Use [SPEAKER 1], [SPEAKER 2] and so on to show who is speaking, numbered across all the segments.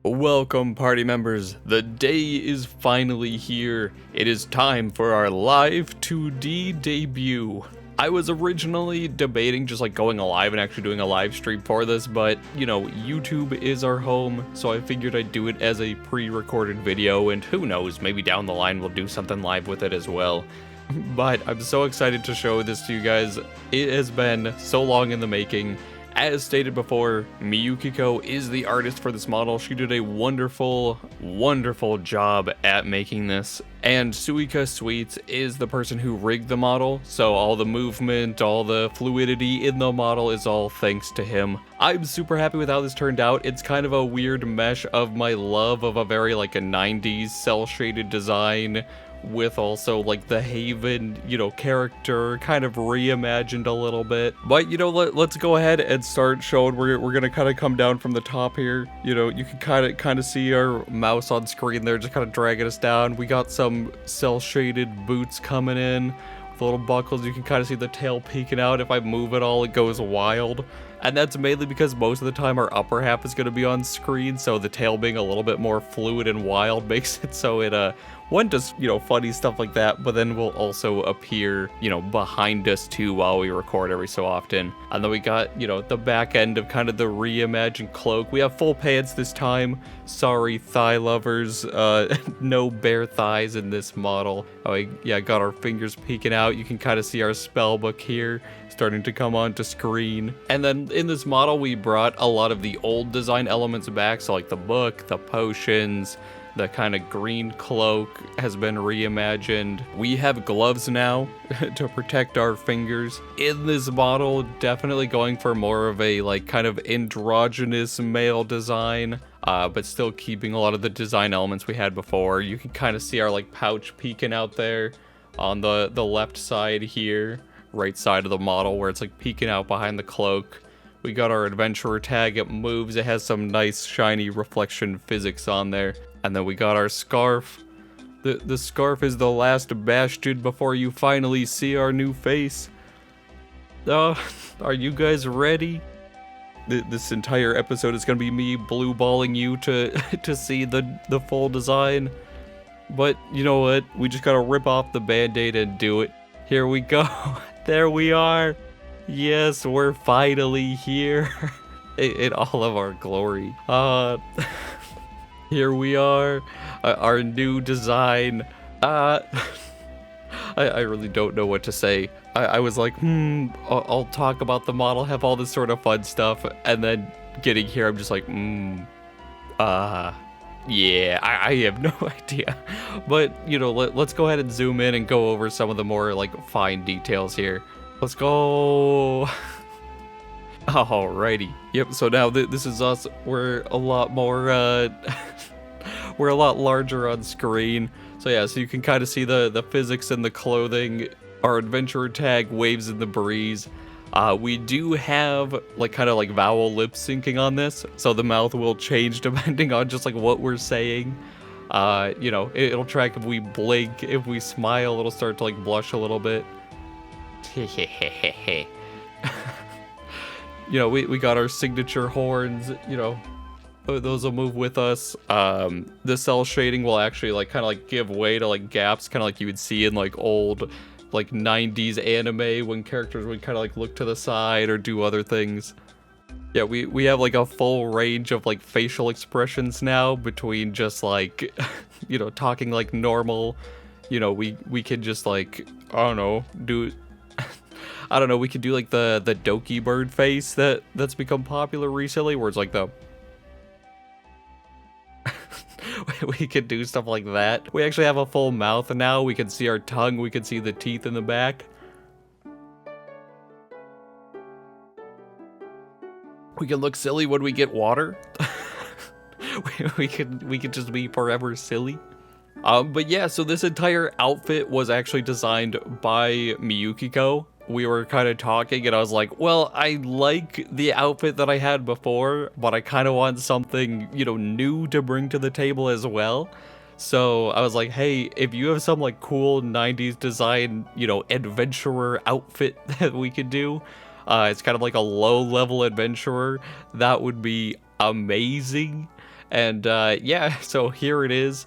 [SPEAKER 1] Welcome, party members. The day is finally here. It is time for our Live2D debut. I was originally debating just like going live and actually doing a live stream for this, but you know, YouTube is our home, so I figured I'd do it as a pre-recorded video, and who knows, maybe down the line we'll do something live with it as well. But I'm so excited to show this to you guys. It has been so long in the making. As stated before, Miyu is the artist for this model. She did a wonderful, wonderful job at making this. And Suika Sweets is the person who rigged the model, so all the movement, all the fluidity in the model is all thanks to him. I'm super happy with how this turned out. It's kind of a weird mesh of my love of a very like a 90s cel-shaded design with also like the Haven, you know, character kind of reimagined a little bit. But you know, let's go ahead and start showing. We're gonna kind of come down from the top here. You know, you can kind of see our mouse on screen there, just kind of dragging us down. We got some cel-shaded boots coming in with little buckles. You can kind of see the tail peeking out. If I move it all, it goes wild. And that's mainly because most of the time our upper half is going to be on screen, so the tail being a little bit more fluid and wild makes it so it one does, you know, funny stuff like that, but then will also appear, you know, behind us too while we record every so often. And then we got, you know, the back end of kind of the reimagined cloak. We have full pants this time. Sorry, thigh lovers. No bare thighs in this model. Oh, yeah, got our fingers peeking out. You can kind of see our spell book here starting to come onto screen. And then in this model, we brought a lot of the old design elements back. So like the book, the potions, the kind of green cloak has been reimagined. We have gloves now to protect our fingers. In this model, definitely going for more of a like kind of androgynous male design, but still keeping a lot of the design elements we had before. You can kind of see our like pouch peeking out there on the left side here, right side of the model where it's like peeking out behind the cloak. We got our adventurer tag. It moves. It has some nice shiny reflection physics on there. And then we got our scarf. The scarf is the last bastion before you finally see our new face. Are you guys ready? This entire episode is gonna be me blue balling you to see the full design. But you know what? We just gotta rip off the band-aid and do it. Here we go. There we are. Yes, we're finally here in all of our glory. Here we are, our new design. I really don't know what to say. I was like, I'll talk about the model, have all this sort of fun stuff, and then getting here, I'm just like, yeah, I have no idea. But, you know, let's go ahead and zoom in and go over some of the more, like, fine details here. Let's go. Alrighty. Yep, so now this is us. We're a lot more, we're a lot larger on screen. So yeah, so you can kind of see the physics in the clothing. Our adventurer tag waves in the breeze. We do have like kind of like vowel lip syncing on this, so the mouth will change depending on just like what we're saying. You know, it'll track if we blink, if we smile, it'll start to like blush a little bit. You know, we got our signature horns, you know, those will move with us. The cell shading will actually like kind of like give way to like gaps, kind of like you would see in like old like 90s anime when characters would kind of like look to the side or do other things. Yeah, we have like a full range of like facial expressions now, between just like, you know, talking like normal, you know, we can just like, I don't know, do I don't know, we could do like the Doki bird face that's become popular recently, where it's like the we could do stuff like that. We actually have a full mouth now. We can see our tongue. We can see the teeth in the back. We can look silly when we get water. we could just be forever silly. But yeah, so this entire outfit was actually designed by Miyu. We were kind of talking and I was like, well, I like the outfit that I had before, but I kind of want something, you know, new to bring to the table as well. So I was like, hey, if you have some like cool 90s design, you know, adventurer outfit that we could do, it's kind of like a low level adventurer, that would be amazing. And yeah, so here it is.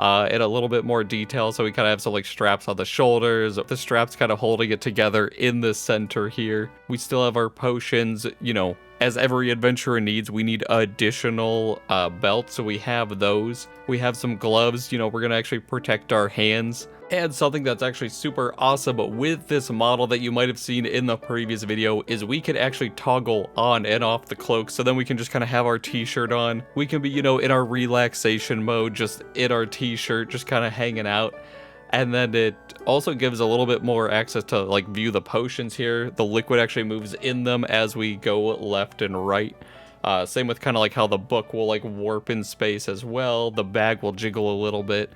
[SPEAKER 1] In a little bit more detail, so we kind of have some like straps on the shoulders, the straps kind of holding it together in the center here. We still have our potions, you know, as every adventurer needs, we need additional belts, so we have those. We have some gloves, you know, we're gonna actually protect our hands. And something that's actually super awesome with this model that you might have seen in the previous video is we can actually toggle on and off the cloak, so then we can just kind of have our t-shirt on. We can be, you know, in our relaxation mode, just in our t-shirt, just kind of hanging out. And then it also gives a little bit more access to like view the potions here. The liquid actually moves in them as we go left and right. Same with kind of like how the book will like warp in space as well. The bag will jiggle a little bit.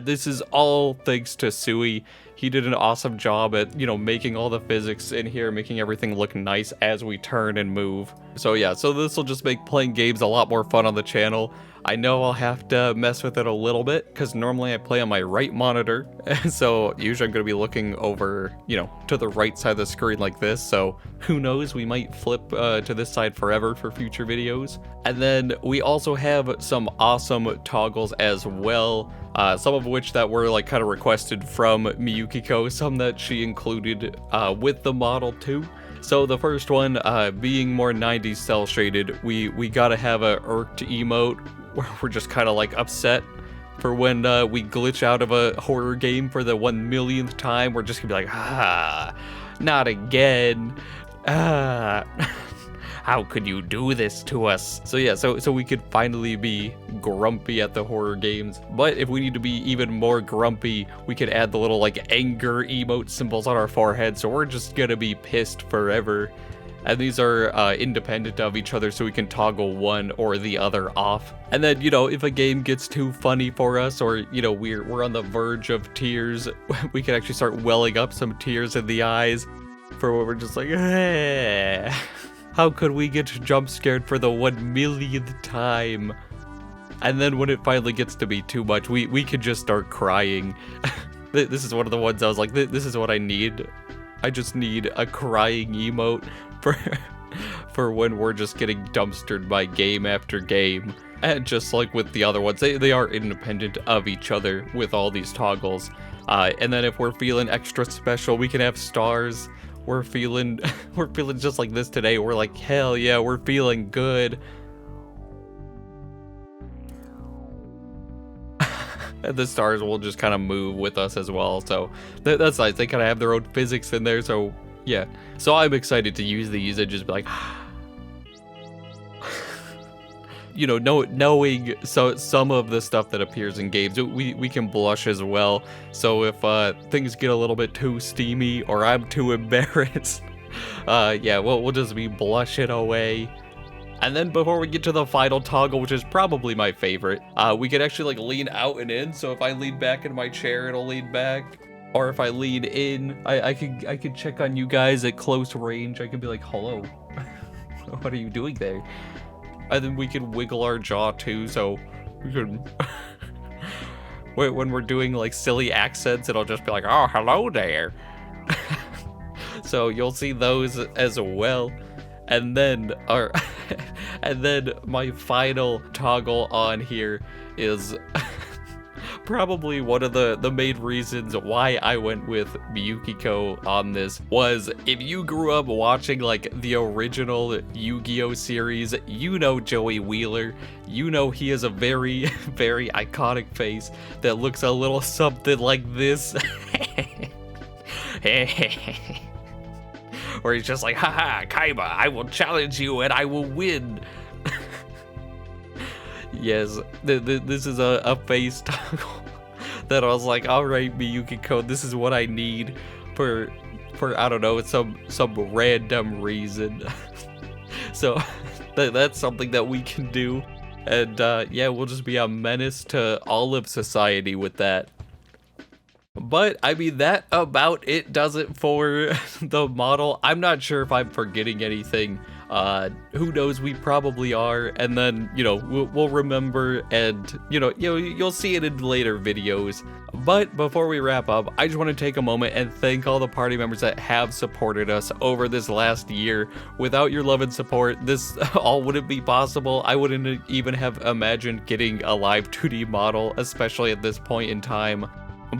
[SPEAKER 1] This is all thanks to Sui. He did an awesome job at, you know, making all the physics in here, making everything look nice as we turn and move. So yeah, so this will just make playing games a lot more fun on the channel. I know I'll have to mess with it a little bit, because normally I play on my right monitor, so usually I'm going to be looking over, you know, to the right side of the screen like this, so who knows, we might flip to this side forever for future videos. And then we also have some awesome toggles as well, some of which that were like kind of requested from Miyukiko, some that she included with the model too. So the first one, being more 90s cel shaded, we gotta have a irked emote where we're just kind of like upset for when we glitch out of a horror game for the 1,000,000th time. We're just gonna be like, ah, not again. Ah, how could you do this to us? So yeah, so we could finally be grumpy at the horror games. But if we need to be even more grumpy, we could add the little like anger emote symbols on our forehead. So we're just gonna be pissed forever. And these are independent of each other, so we can toggle one or the other off. And then, you know, if a game gets too funny for us, or, you know, we're on the verge of tears, we can actually start welling up some tears in the eyes for when we're just like, eh. How could we get jump scared for the 1,000,000th time? And then when it finally gets to be too much, we could just start crying. This is one of the ones I was like, this is what I need. I just need a crying emote for when we're just getting dumpstered by game after game. And just like with the other ones, they are independent of each other with all these toggles. And then if we're feeling extra special, we can have stars. We're feeling just like this today. We're like, hell yeah, we're feeling good. And the stars will just kind of move with us as well. So that's nice. They kind of have their own physics in there. So yeah. So I'm excited to use these and just be like, you know, knowing so some of the stuff that appears in games, we can blush as well. So if things get a little bit too steamy or I'm too embarrassed, yeah, we'll just be blushing away. And then before we get to the final toggle, which is probably my favorite, we can actually like lean out and in. So if I lean back in my chair, it'll lean back. Or if I lean in, I could check on you guys at close range. I can be like, hello, what are you doing there? And then we can wiggle our jaw too, so we can, when we're doing like silly accents, it'll just be like, oh, hello there. So you'll see those as well. And then and then my final toggle on here is probably one of the main reasons why I went with Miyukiko on this was if you grew up watching like the original Yu-Gi-Oh series, you know Joey Wheeler, you know he has a very, very iconic face that looks a little something like this. Where he's just like, haha, Kaiba, I will challenge you and I will win. Yes, this is a face toggle that I was like, all right, Miyukiko, this is what I need for I don't know, some random reason. So that's something that we can do, and yeah, we'll just be a menace to all of society with that. But I mean, that about it does it for the model. I'm not sure if I'm forgetting anything. Who knows, we probably are, and then, you know, we'll remember, and, you'll see it in later videos. But before we wrap up, I just want to take a moment and thank all the party members that have supported us over this last year. Without your love and support, this all wouldn't be possible. I wouldn't even have imagined getting a Live2D model, especially at this point in time.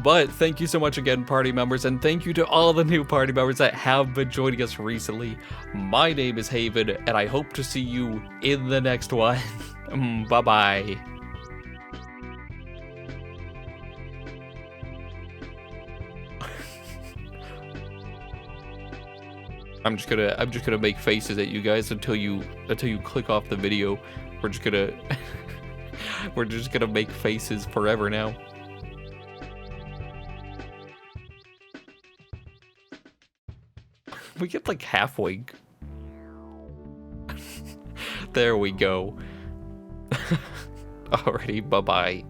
[SPEAKER 1] But thank you so much again, party members, and thank you to all the new party members that have been joining us recently. My name is Haven, and I hope to see you in the next one. Bye-bye. I'm just gonna make faces at you guys until you click off the video. We're just gonna make faces forever now. We get like halfway. There we go. Alrighty, bye-bye.